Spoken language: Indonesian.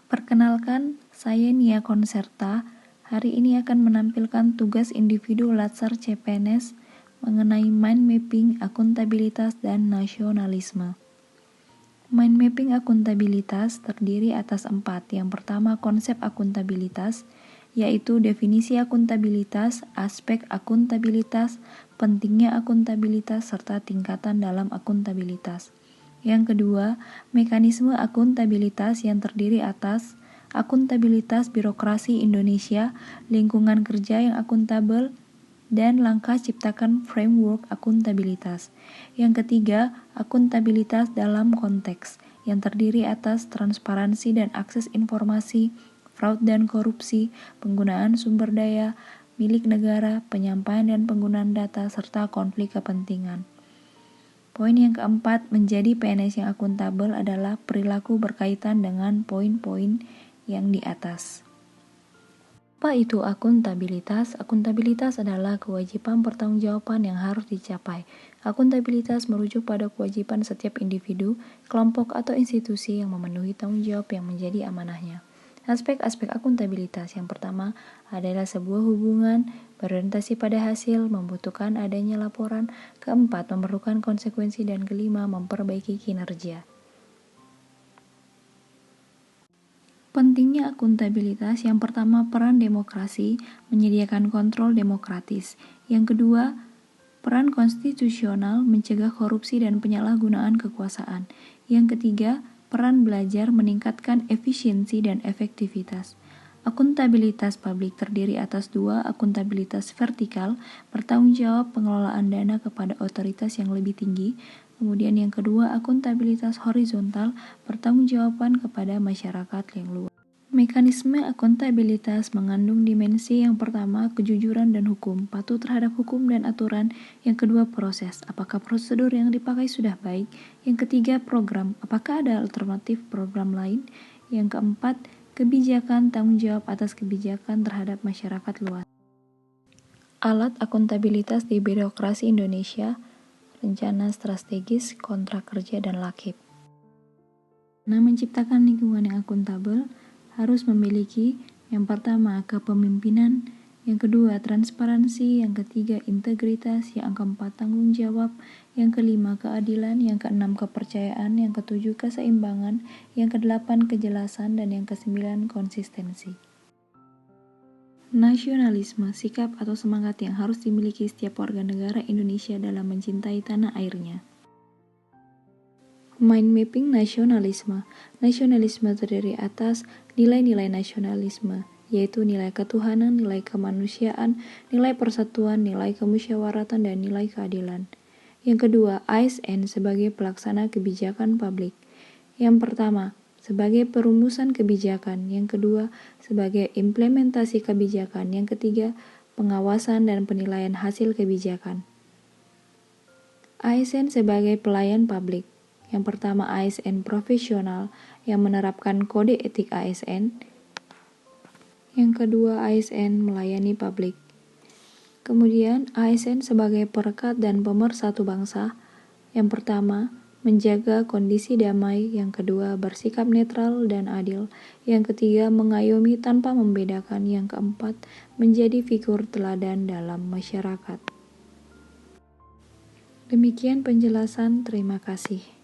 Perkenalkan, saya Nia Konserta. Hari ini akan menampilkan tugas individu Latsar CPNS mengenai mind mapping, akuntabilitas, dan nasionalisme. Mind mapping akuntabilitas terdiri atas 4. Yang pertama, konsep akuntabilitas, yaitu definisi akuntabilitas, aspek akuntabilitas, pentingnya akuntabilitas, serta tingkatan dalam akuntabilitas. Yang kedua, mekanisme akuntabilitas yang terdiri atas akuntabilitas birokrasi Indonesia, lingkungan kerja yang akuntabel, dan langkah ciptakan framework akuntabilitas. Yang ketiga, akuntabilitas dalam konteks, yang terdiri atas transparansi dan akses informasi, fraud dan korupsi, penggunaan sumber daya, milik negara, penyampaian dan penggunaan data, serta konflik kepentingan. Poin yang keempat, menjadi PNS yang akuntabel adalah perilaku berkaitan dengan poin-poin yang di atas. Apa itu akuntabilitas? Akuntabilitas adalah kewajiban pertanggungjawaban yang harus dicapai. Akuntabilitas merujuk pada kewajiban setiap individu, kelompok, atau institusi yang memenuhi tanggung jawab yang menjadi amanahnya. Aspek-aspek akuntabilitas yang pertama adalah sebuah hubungan berorientasi pada hasil, membutuhkan adanya laporan, keempat memerlukan konsekuensi, dan kelima memperbaiki kinerja. Pentingnya akuntabilitas, yang pertama peran demokrasi, menyediakan kontrol demokratis. Yang kedua, peran konstitusional, mencegah korupsi dan penyalahgunaan kekuasaan. Yang ketiga, peran belajar, meningkatkan efisiensi dan efektivitas. Akuntabilitas publik terdiri atas 2, akuntabilitas vertikal, bertanggung jawab pengelolaan dana kepada otoritas yang lebih tinggi. Kemudian yang kedua, akuntabilitas horizontal, bertanggungjawaban kepada masyarakat yang luas. Mekanisme akuntabilitas mengandung dimensi yang pertama, kejujuran dan hukum, patuh terhadap hukum dan aturan. Yang kedua, proses, apakah prosedur yang dipakai sudah baik. Yang ketiga, program, apakah ada alternatif program lain. Yang keempat, kebijakan, tanggung jawab atas kebijakan terhadap masyarakat luas. Alat akuntabilitas di birokrasi Indonesia, rencana strategis, kontrak kerja, dan lakip. Nah, menciptakan lingkungan yang akuntabel harus memiliki yang pertama kepemimpinan, yang kedua transparansi, yang ketiga integritas, yang keempat tanggung jawab, yang kelima keadilan, yang keenam kepercayaan, yang ketujuh keseimbangan, yang kedelapan kejelasan, dan yang kesembilan konsistensi. Nasionalisme, sikap atau semangat yang harus dimiliki setiap warga negara Indonesia dalam mencintai tanah airnya. Mind mapping nasionalisme. Nasionalisme terdiri atas nilai-nilai nasionalisme, yaitu nilai ketuhanan, nilai kemanusiaan, nilai persatuan, nilai kemusyawaratan, dan nilai keadilan. Yang kedua, ASN sebagai pelaksana kebijakan publik. Yang pertama, sebagai perumusan kebijakan. Yang kedua, sebagai implementasi kebijakan. Yang ketiga, pengawasan dan penilaian hasil kebijakan. ASN sebagai pelayan publik. Yang pertama, ASN profesional yang menerapkan kode etik ASN. Yang kedua, ASN melayani publik. Kemudian, ASN sebagai perekat dan pemersatu bangsa. Yang pertama, menjaga kondisi damai. Yang kedua, bersikap netral dan adil. Yang ketiga, mengayomi tanpa membedakan. Yang keempat, menjadi figur teladan dalam masyarakat. Demikian penjelasan, terima kasih.